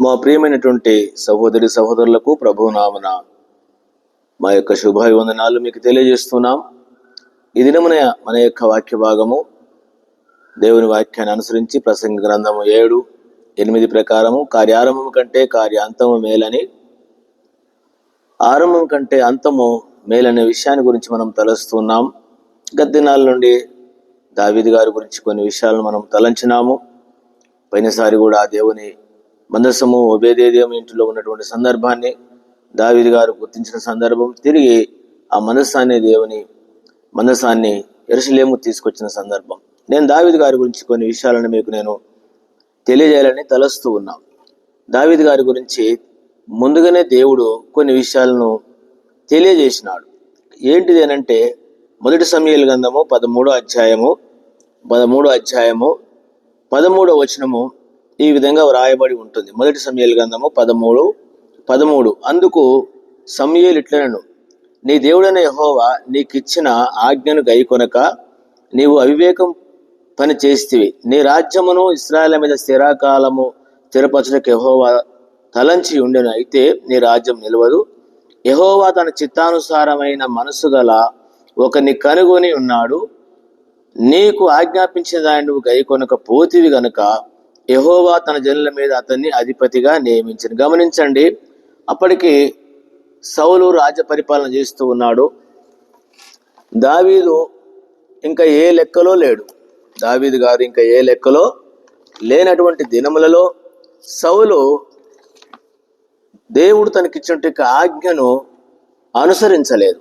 మా ప్రియమైనటువంటి సహోదరి సహోదరులకు ప్రభు నామన మా యొక్క శుభాభివందనాలు మీకు తెలియజేస్తున్నాం. ఈ దినమున మన యొక్క వాక్య భాగము దేవుని వాక్యాన్ని అనుసరించి ప్రసంగ గ్రంథము 7:8 ప్రకారము కార్యారంభము కంటే కార్యాంతము మేలని, ఆరంభం కంటే అంతము మేలనే విషయాన్ని గురించి మనం తలస్తున్నాం. గత దినాల నుండి దావీదు గారి గురించి కొన్ని విషయాలను మనం తలంచినాము. పోయినసారి కూడా దేవుని మందసము ఒబేదేదోము ఇంటిలో ఉన్నటువంటి సందర్భాన్ని దావీదు గారు గుర్తించిన సందర్భం, తిరిగి ఆ దేవుని మందసాన్ని యెరూషలేముకు తీసుకొచ్చిన సందర్భం. నేను దావీదు గారి గురించి కొన్ని విషయాలను మీకు నేను తెలియజేయాలని తలస్తూ ఉన్నాం. దావీదు గారి గురించి ముందుగానే దేవుడు కొన్ని విషయాలను తెలియజేసినాడు. ఏంటిది అనంటే, 1 సమూయేలు గ్రంథము 13వ అధ్యాయము 13వ వచనము ఈ విధంగా వ్రాయబడి ఉంటుంది. 1 సమూయేలు గ్రంథము 13:13 అందుకు సమూయేలు ఇట్లనెను, నీ దేవుడైన యెహోవా నీకిచ్చిన ఆజ్ఞను గైకొనక నీవు అవివేకం పని చేస్తివి. నీ రాజ్యమును ఇశ్రాయేలు మీద స్థిరపరచుటకు యెహోవా తలంచి ఉండెను. అయితే నీ రాజ్యం నిలవదు. యెహోవా తన చిత్తానుసారమైన మనసు గల ఒకని కనుగొని ఉన్నాడు. నీకు ఆజ్ఞాపించిన దాన్ని నువ్వు గైకొనక పోతివి గనుక యెహోవా తన జనుల మీద అతన్ని అధిపతిగా నియమించను. గమనించండి, అప్పటికి సౌలు రాజ్య పరిపాలన చేస్తూ ఉన్నాడు. దావీదు ఇంకా ఏ లెక్కలో లేడు. దావీదు గారు ఇంకా ఏ లెక్కలో లేనటువంటి దినములలో సౌలు దేవుడు తనకిచ్చినట్టు ఆజ్ఞను అనుసరించలేదు.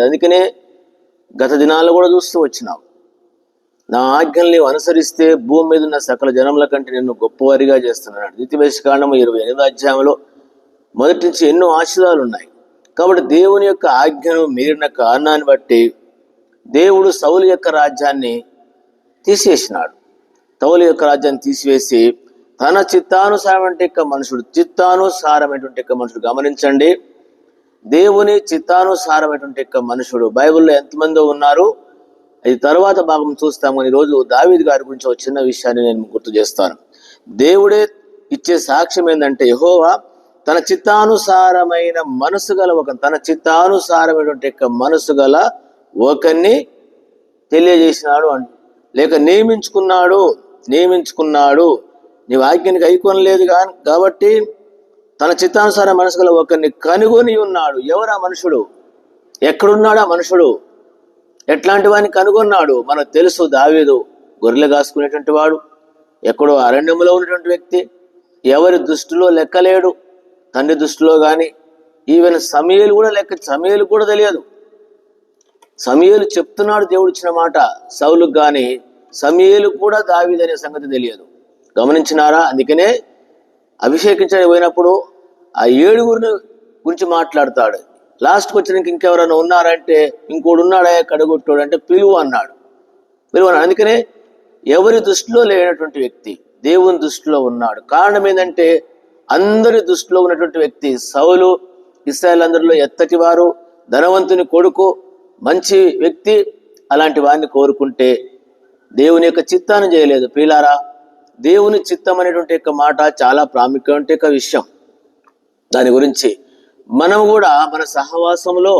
అందుకనే గత దినాల్లో కూడా చూస్తూ వచ్చినాం. నా ఆజ్ఞల్ని అనుసరిస్తే భూమి మీద ఉన్న సకల జనముల కంటే నిన్ను గొప్పవారిగా చేస్తున్నాడు. ద్వితీయోపదేశకాండము 28వ అధ్యాయంలో మొదటి నుంచి ఎన్నో ఆశీర్వాదాలు ఉన్నాయి. కాబట్టి దేవుని యొక్క ఆజ్ఞను మీరిన కారణాన్ని బట్టి దేవుడు సౌలు యొక్క రాజ్యాన్ని తీసివేసినాడు. సౌలు యొక్క రాజ్యాన్ని తీసివేసి తన చిత్తానుసారమైన మనుషుడు గమనించండి, దేవుని చిత్తానుసారమైనటువంటి మనుషుడు బైబిల్లో ఎంతమందో ఉన్నారు. అది తర్వాత భాగం చూస్తాము. కానీ ఈరోజు దావీదు గారి గురించి ఒక చిన్న విషయాన్ని నేను గుర్తు చేస్తాను. దేవుడే ఇచ్చే సాక్ష్యం ఏంటంటే, యెహోవా తన చిత్తానుసారమైన మనసు గల ఒకరిని తెలియజేసినాడు లేక నియమించుకున్నాడు. నీవు ఆజ్ఞనికి ఐకొనలేదు కాబట్టి తన చిత్తానుసార మనసు గల ఒకరిని కనుగొని ఉన్నాడు. ఎవరు ఆ మనుషుడు? ఎక్కడున్నాడు ఆ మనుషుడు? ఎట్లాంటి వాడిని కనుగొన్నాడు? మనకు తెలుసు, దావీదు గొర్రెలు కాసుకునేటువంటి వాడు, ఎక్కడో అరణ్యంలో ఉన్నటువంటి వ్యక్తి, ఎవరి దృష్టిలో లెక్కలేడు, తండ్రి దృష్టిలో కానీ. ఈవెన్ సమూయేలు కూడా తెలియదు. సమూయేలు చెప్తున్నాడు దేవుడు ఇచ్చిన మాట సౌలుకు, కానీ సమూయేలు కూడా దావీదు అనే సంగతి తెలియదు. గమనించినారా? అందుకనే అభిషేకించడానికి పోయినప్పుడు ఆ 7 గురించి మాట్లాడతాడు. లాస్ట్కి వచ్చినాక ఇంకెవరైనా ఉన్నారంటే, ఇంకోడు ఉన్నాడా కడగొట్టాడు అంటే పిలువు అన్నాడు. అందుకనే ఎవరి దృష్టిలో లేనటువంటి వ్యక్తి దేవుని దృష్టిలో ఉన్నాడు. కారణం ఏంటంటే, అందరి దృష్టిలో ఉన్నటువంటి వ్యక్తి సౌలు ఇశ్రాయేలు అందరిలో ఎత్తటి వారు, ధనవంతుని కొడుకు, మంచి వ్యక్తి. అలాంటి వారిని కోరుకుంటే దేవుని యొక్క చిత్తాన్ని చేయలేదు. ప్రియులారా, దేవుని చిత్తం అనేటువంటి యొక్క మాట చాలా ప్రాముఖ్యమైన విషయం. దాని గురించి మనం కూడా మన సహవాసంలో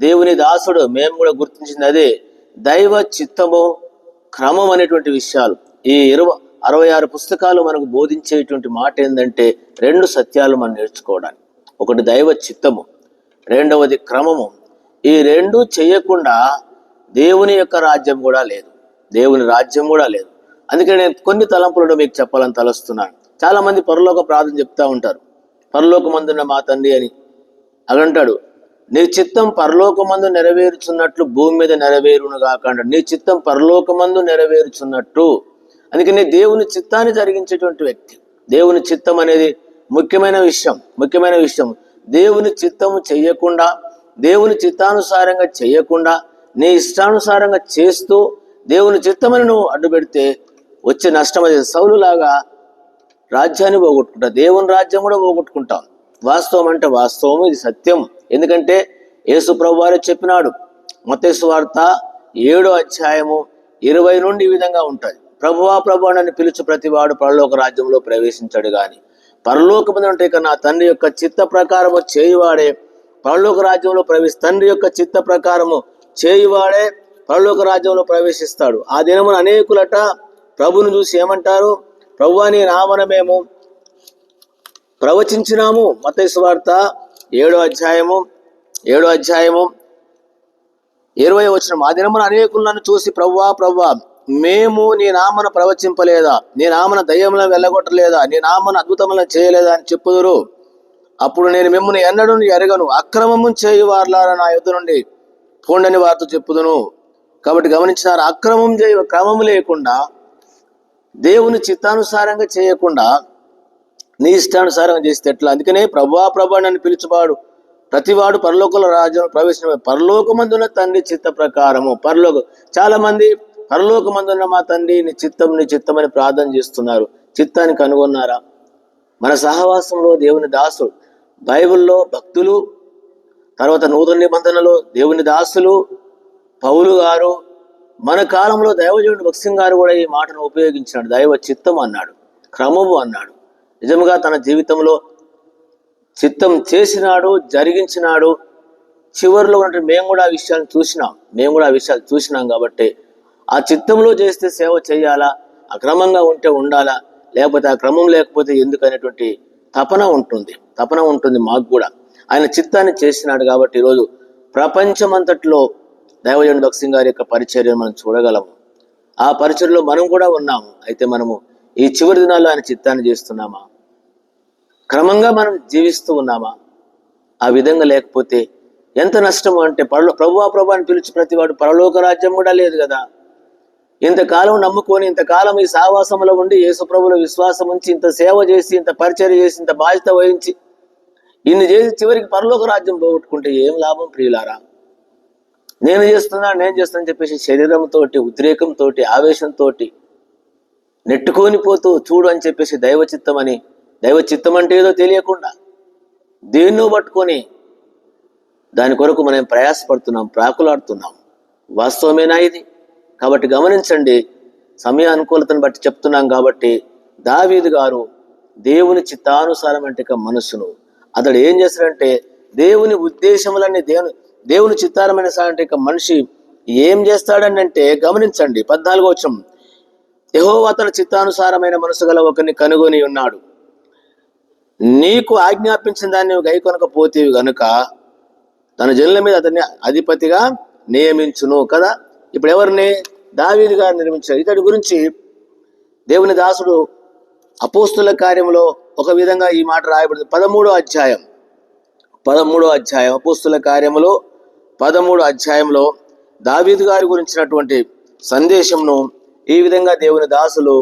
దేవుని దాసుడు మేము కూడా గుర్తించింది అదే, దైవ చిత్తము, క్రమం అనేటువంటి విషయాలు. ఈ 66 పుస్తకాలు మనకు బోధించేటువంటి మాట ఏంటంటే, 2 సత్యాలు మనం నేర్చుకోవడానికి. ఒకటి దైవ చిత్తము, రెండవది క్రమము. ఈ 2 చేయకుండా దేవుని యొక్క రాజ్యం కూడా లేదు. అందుకని నేను కొన్ని తలంపులను మీకు చెప్పాలని తలస్తున్నాను. చాలా మంది పరలోక ప్రార్థన చెప్తా ఉంటారు, పరలోకమందున్న మా తండ్రి అని. అదంటాడు, నీ చిత్తం పరలోకమందు నెరవేరుచున్నట్లు భూమి మీద నెరవేరును కాకుండా నీ చిత్తం పరలోకమందు నెరవేరుచున్నట్టు. అందుకని దేవుని చిత్తాన్ని జరిగించేటువంటి వ్యక్తి. దేవుని చిత్తం అనేది ముఖ్యమైన విషయం. దేవుని చిత్తము చెయ్యకుండా, దేవుని చిత్తానుసారంగా చేయకుండా, నీ ఇష్టానుసారంగా చేస్తూ దేవుని చిత్తమని నువ్వు అడ్డు పెడితే వచ్చే నష్టం అది. సౌలులాగా రాజ్యాన్ని పోగొట్టుకుంటాం, దేవుని రాజ్యం కూడా పోగొట్టుకుంటాం. వాస్తవం అంటే వాస్తవం, ఇది సత్యం. ఎందుకంటే యేసు ప్రభు వారే చెప్పినాడు. మత్తయి సువార్త 7వ అధ్యాయము 20 నుండి ఈ విధంగా ఉంటుంది. ప్రభువా ప్రభువా నన్ను పిలుచు ప్రతివాడు పరలోక రాజ్యంలో ప్రవేశించాడు గాని పరలోకమందు ఉంటే నా తండ్రి యొక్క చిత్త ప్రకారము చేయువాడే పరలోక రాజ్యంలో తండ్రి యొక్క చిత్త ప్రకారము చేయువాడే పరలోక రాజ్యంలో ప్రవేశిస్తాడు. ఆ దినమున అనేకులట ప్రభుని చూసి ఏమంటారు, ప్రభువా నీ నామమున మేము ప్రవచించినాము. మత్తయి సువార్త 7వ అధ్యాయము 20వ వచనం. ఆ దినమున అనేకులు నన్ను చూసి ప్రభువా ప్రభువా మేము నీ నామన ప్రవచింపలేదా, నీ నామన దయ్యములను వెళ్ళగొట్టలేదా, నీ నామన అద్భుతములను చేయలేదా అని చెప్పుదురు. అప్పుడు నేను మిమ్మల్ని ఎన్నడూ ఎరగను, అక్రమము చేయువారులారా నా యుద్ధ నుండి పోండని వారితో చెప్పుదును. కాబట్టి గమనించినారు, క్రమము లేకుండా దేవుని చిత్తానుసారంగా చేయకుండా నీ ఇష్టానుసారంగా చేస్తే ఎట్లా? అందుకనే ప్రభువా ప్రభువా నన్ను పిలుచువాడు ప్రతివాడు పరలోకంలో రాజ్యంలో ప్రవేశించ పరలోకమందున్న తండ్రి చిత్త ప్రకారము. చాలా మంది పరలోకమందున్న మా తండ్రి నీ చిత్తం అని ప్రార్థన చేస్తున్నారు. చిత్తాన్ని కనుగొన్నారా? మన సహవాసంలో దేవుని దాసుడు, బైబిల్లో భక్తులు, తర్వాత నూతన నిబంధనలో దేవుని దాసులు పౌలు గారు, మన కాలంలో దైవజనుడు భక్సింగ్ గారు కూడా ఈ మాటను ఉపయోగించాడు. దైవ చిత్తం అన్నాడు, క్రమము అన్నాడు. నిజంగా తన జీవితంలో చిత్తం చేసినాడు, జరిగించినాడు. చివరిలో ఉన్నట్టు మేము కూడా ఆ విషయాలు చూసినాం కాబట్టి ఆ చిత్తంలో చేస్తే సేవ చేయాలా, అక్రమంగా ఉంటే ఉండాలా, లేకపోతే ఆ క్రమం లేకపోతే ఎందుకు అనేటువంటి తపన ఉంటుంది మాకు కూడా. ఆయన చిత్తాన్ని చేసినాడు కాబట్టి ఈరోజు ప్రపంచమంతట్లో దైవజనుడు భక్సింగ్ గారి యొక్క పరిచర్యను మనం చూడగలము. ఆ పరిచర్యలో మనం కూడా ఉన్నాము. అయితే మనము ఈ చివరి దినాల్లో ఆయన చిత్తాన్ని చేస్తున్నామా? క్రమంగా మనం జీవిస్తూ ఉన్నామా? ఆ విధంగా లేకపోతే ఎంత నష్టము. అంటే ప్రభువా ప్రభువా అని పిలిచి ప్రతివాడు పరలోక రాజ్యం కూడా లేదు కదా. ఇంతకాలం నమ్ముకొని, ఇంతకాలం ఈ సహవాసంలో ఉండి, యేసుప్రభువులో విశ్వాసం ఉంచి, ఇంత సేవ చేసి, ఇంత పరిచర్య చేసి, ఇంత బాధ్యత వహించి, ఇన్ని చేసి చివరికి పరలోక రాజ్యం పోగొట్టుకుంటే ఏం లాభం ప్రియులారా? నేను చేస్తానని చెప్పేసి శరీరంతో, ఉద్రేకంతో, ఆవేశంతో నెట్టుకొని పోతూ చూడు అని చెప్పేసి దైవ చిత్తం అంటే ఏదో తెలియకుండా దేన్నో పట్టుకొని దాని కొరకు మనం ప్రయాసపడుతున్నాం, ప్రాకులాడుతున్నాం. వాస్తవమేనా ఇది? కాబట్టి గమనించండి, సమయ అనుకూలతను బట్టి చెప్తున్నాం. కాబట్టి దావీదు గారు దేవుని చిత్తానుసారం అంటే మనసును అతడు ఏం చేస్తాడంటే దేవుని ఉద్దేశములన్నీ దేవుని చిత్తారమైన అంటే మనిషి ఏం చేస్తాడనంటే గమనించండి, 14వ వచనం. యెహోవా తన చిత్తానుసారమైన మనసు గల ఒకరిని కనుగొని ఉన్నాడు, నీకు ఆజ్ఞాపించిన దాన్ని గైకొనకపోతేవి గనుక తన జనుల మీద అతన్ని అధిపతిగా నియమించును కదా. ఇప్పుడు ఎవరిని? దావీదు గారు నిర్మించారు. ఇతడి గురించి దేవుని దాసుడు అపోస్తుల కార్యంలో ఒక విధంగా ఈ మాట రాయబడింది. 13వ అధ్యాయం అపోస్తుల కార్యములో 13వ అధ్యాయంలో దావీదు గారి గురించినటువంటి సందేశంను ఈ విధంగా దేవుని దాసులు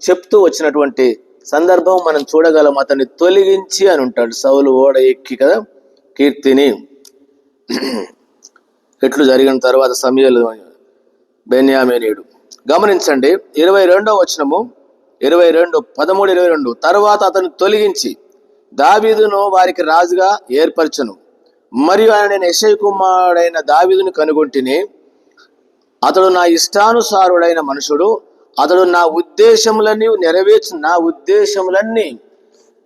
చెప్తూ వచ్చినటువంటి సందర్భం మనం చూడగలం. అతన్ని తొలగించి అని ఉంటాడు, సౌలు ఓడ ఎక్కి కదా కీర్తిని. ఎట్లు జరిగిన తర్వాత సమూయేలు బెన్యామీనీయుడు. గమనించండి 22వ వచనము 13:22. తర్వాత అతను తొలగించి దావీదును వారికి రాజుగా ఏర్పరచును, మరియు ఆయన నేను యెషయి కుమారుడైన దావీదును కనుగొంటిని. అతడు నా ఇష్టానుసారుడైన మనుషుడు, అతడు నా ఉద్దేశములన్నీ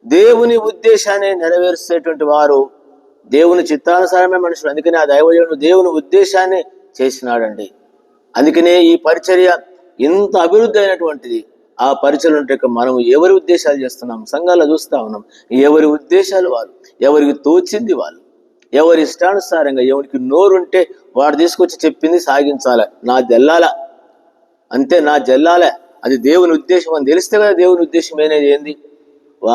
దేవుని ఉద్దేశాన్ని నెరవేర్చేటువంటి వారు దేవుని చిత్తానుసారమే మనుషుడు. అందుకని ఆ దైవజనుడు దేవుని ఉద్దేశాన్ని చేసినాడండి. అందుకనే ఈ పరిచర్య ఇంత అభివృద్ధి అయినటువంటిది. ఆ పరిచర్య ఉంటే మనం ఎవరి ఉద్దేశాలు చేస్తున్నాం? సంఘాల్లో చూస్తా ఉన్నాం, ఎవరి ఉద్దేశాలు వాళ్ళు, ఎవరికి తోచింది వాళ్ళు, ఎవరి ఇష్టానుసారంగా, ఎవరికి నోరుంటే వాడు తీసుకొచ్చి చెప్పింది సాగించాలి. నా జల్లాల అంతే, నా జల్లాల అది దేవుని ఉద్దేశం అని తెలిస్తే కదా దేవుని ఉద్దేశం అనేది ఏంది.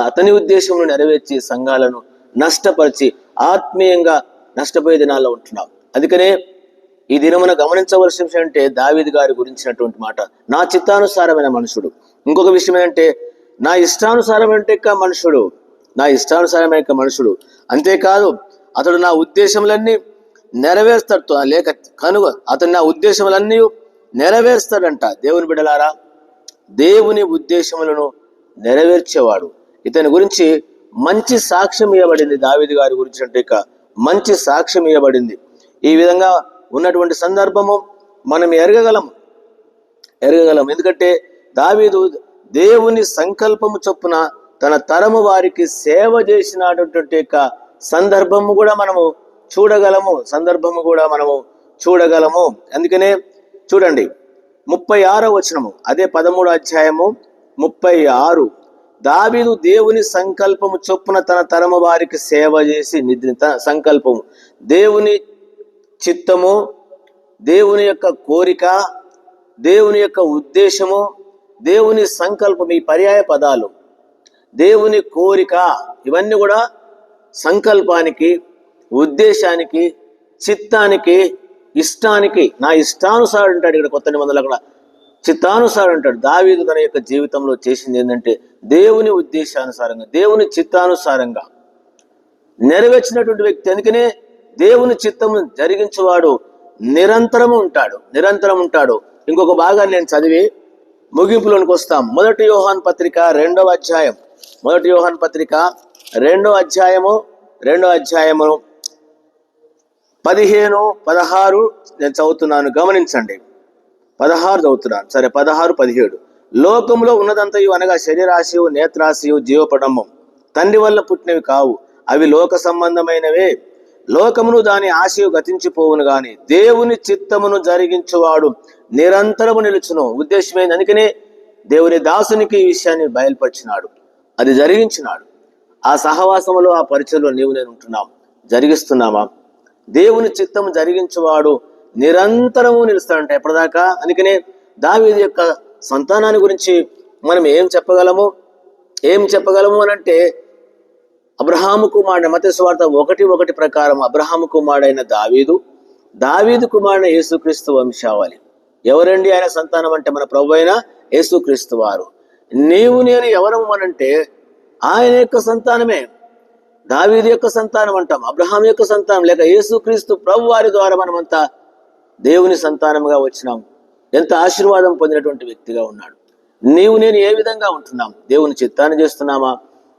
అతని ఉద్దేశంను నెరవేర్చి సంఘాలను నష్టపరిచి ఆత్మీయంగా నష్టపోయే దినాల్లో ఉంటున్నాం. అందుకనే ఈ దినమున గమనించవలసిన విషయం అంటే దావీదు గారి గురించినటువంటి మాట, నా చిత్తానుసారమైన మనుషుడు. ఇంకొక విషయం ఏంటంటే నా ఇష్టానుసారమైన మనుషుడు. అంతేకాదు అతడు నా ఉద్దేశములన్నీ నెరవేర్స్తాడు, అతడు నా ఉద్దేశములన్నీ నెరవేర్స్తాడంట. దేవుని బిడ్డలారా, దేవుని ఉద్దేశములను నెరవేర్చేవాడు. ఇతని గురించి మంచి సాక్ష్యం ఇవ్వబడింది. దావీదు గారి గురించి అంటే మంచి సాక్ష్యం ఇవ్వబడింది. ఈ విధంగా ఉన్నటువంటి సందర్భము మనం ఎరగగలం. ఎందుకంటే దావీదు దేవుని సంకల్పము చొప్పున తన తరము వారికి సేవ చేసినటువంటి యొక్క సందర్భము కూడా మనము చూడగలము. అందుకనే చూడండి 36వ వచనము, అదే 13వ అధ్యాయము 36. దావీదు దేవుని సంకల్పము చొప్పున తన తరము వారికి సేవ చేసి సంకల్పము, దేవుని చిత్తము, దేవుని యొక్క కోరిక, దేవుని యొక్క ఉద్దేశము, దేవుని సంకల్పం, ఈ పర్యాయ పదాలు, దేవుని కోరిక, ఇవన్నీ కూడా సంకల్పానికి, ఉద్దేశానికి, చిత్తానికి, ఇష్టానికి, నా ఇష్టానుసారం అంటాడు. ఇక్కడ కొత్త నిబంధనలు అక్కడ చిత్తానుసారం అంటాడు. దావీదు తన యొక్క జీవితంలో చేసింది ఏంటంటే దేవుని ఉద్దేశానుసారంగా, దేవుని చిత్తానుసారంగా నెరవేర్చినటువంటి వ్యక్తి. అందుకనే దేవుని చిత్తము జరిగించేవాడు నిరంతరము ఉంటాడు. ఇంకొక భాగాన్ని నేను చదివి ముగింపులోనికి వస్తాం. 1 యోహాను పత్రిక 2వ అధ్యాయం, 1 యోహాను పత్రిక 2వ అధ్యాయము 15, 16 నేను చదువుతున్నాను, గమనించండి. 16 చదువుతున్నాను, సరే. 16, 17. లోకంలో ఉన్నదంతయు అనగా శరీరాశయు, నేత్రాశయు, జీవపడము తండ్రి వల్ల పుట్టినవి కావు, అవి లోక సంబంధమైనవే. లోకమును దాని ఆశయు గతించిపోవును గాని దేవుని చిత్తమును జరిగించువాడు నిరంతరము నిలుచును. ఉద్దేశమైంది. అందుకనే దేవుని దాసునికి ఈ విషయాన్ని బయలుపరిచినాడు, అది జరిగించినాడు. ఆ సహవాసములో, ఆ పరిచయంలో నీవు నేను ఉంటున్నాం, జరిగిస్తున్నామా? దేవుని చిత్తము జరిగించువాడు నిరంతరము నిలుస్తాడంట, ఎప్పటిదాకా. అందుకనే దావీదు యొక్క సంతానాన్ని గురించి మనం ఏం చెప్పగలము అని అంటే, అబ్రహాము కుమారుడు, మత్తయి సువార్త 1:1 ప్రకారం అబ్రహాము కుమారుడైన దావీదు కుమారుడైన యేసుక్రీస్తు వంశావళి. ఎవరండి ఆయన సంతానం అంటే? మన ప్రభు అయిన యేసుక్రీస్తు వారు. నీవు నేను ఎవరము అనంటే ఆయన యొక్క సంతానమే, దావీదు యొక్క సంతానం అంటాం, అబ్రహాం యొక్క సంతానం, లేక యేసుక్రీస్తు ప్రభు వారి ద్వారా మనమంతా దేవుని సంతానముగా వచ్చినాం. ఎంత ఆశీర్వాదం పొందినటువంటి వ్యక్తిగా ఉన్నాడు. నీవు నేను ఏ విధంగా ఉంటున్నాం? దేవుని చిత్తాన్ని చేస్తున్నామా?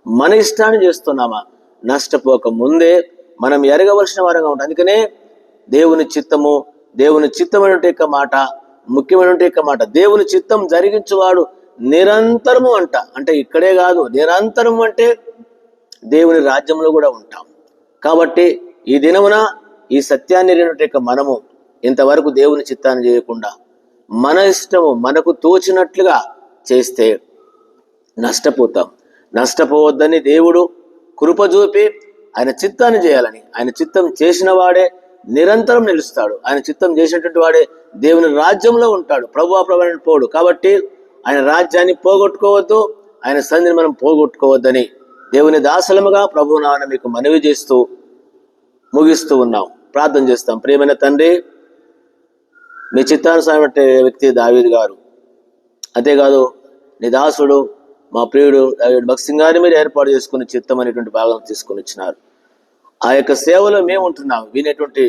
మన ఇష్టాన్ని చేస్తున్నామా? నష్టపోక ముందే మనం ఎరగవలసిన వారంగా ఉంటాం. అందుకనే దేవుని చిత్తమైనటువంటి యొక్క మాట, ముఖ్యమైనటువంటి యొక్క మాట, దేవుని చిత్తం జరిగించువాడు నిరంతరము అంటే ఇక్కడే కాదు, నిరంతరము అంటే దేవుని రాజ్యంలో కూడా ఉంటాం. కాబట్టి ఈ దినమున ఈ సత్యాన్ని ఎరిగినటువంటి మనము ఇంతవరకు దేవుని చిత్తాన్ని చేయకుండా మన ఇష్టము, మనకు తోచినట్లుగా చేస్తే నష్టపోవద్దని దేవుడు కృప చూపి ఆయన చిత్తాన్ని చేయాలని, ఆయన చిత్తం చేసిన వాడే నిరంతరం నిలుస్తాడు. ఆయన చిత్తం చేసినటువంటి వాడే దేవుని రాజ్యంలో ఉంటాడు. ప్రభువైన పోడు. కాబట్టి ఆయన రాజ్యాన్ని పోగొట్టుకోవద్దు, ఆయన సన్నిధిని మనం పోగొట్టుకోవద్దని దేవుని దాసలముగా ప్రభువు నామమున మీకు మనవి చేస్తూ ముగిస్తూ ఉన్నాం. ప్రార్థన చేస్తాం. ప్రియమైన తండ్రి, మీ చిత్తానుసారమైన వ్యక్తి దావీదు గారు, అంతేకాదు నీ దాసుడు మా ప్రియుడు దావీదు భక్సింగ్ గారిని మీరు ఏర్పాటు చేసుకుని చిత్తం అనేటువంటి భాగం తీసుకుని వచ్చినారు. ఆ యొక్క సేవలో మేము ఉంటున్నాం. వినేటువంటి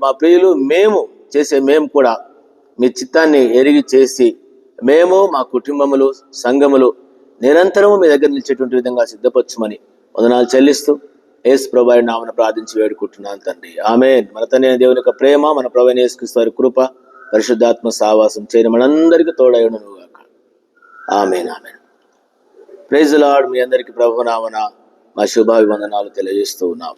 మా ప్రియులు, మేము కూడా మీ చిత్తాన్ని ఎరిగి చేసి, మేము మా కుటుంబములు, సంఘములు నిరంతరము మీ దగ్గర నిలిచేటువంటి విధంగా సిద్ధపరచమని వందనాలు చెల్లిస్తూ యేసు ప్రభువు నామమున ప్రార్థించి వేడుకుంటున్నాను తండ్రి. ఆమేన్. మన తండ్రి దేవుని యొక్క ప్రేమ, మన ప్రభువైన యేసుక్రీస్తు వారి కృప, పరిశుద్ధాత్మ సహవాసం చేయని మనందరికీ తోడైయుండును గాక. ఆమేన్. Praise the Lord. మీ అందరికీ ప్రభువు నామమున మా శుభాభివందనాలు తెలియజేస్తూ ఉన్నాం.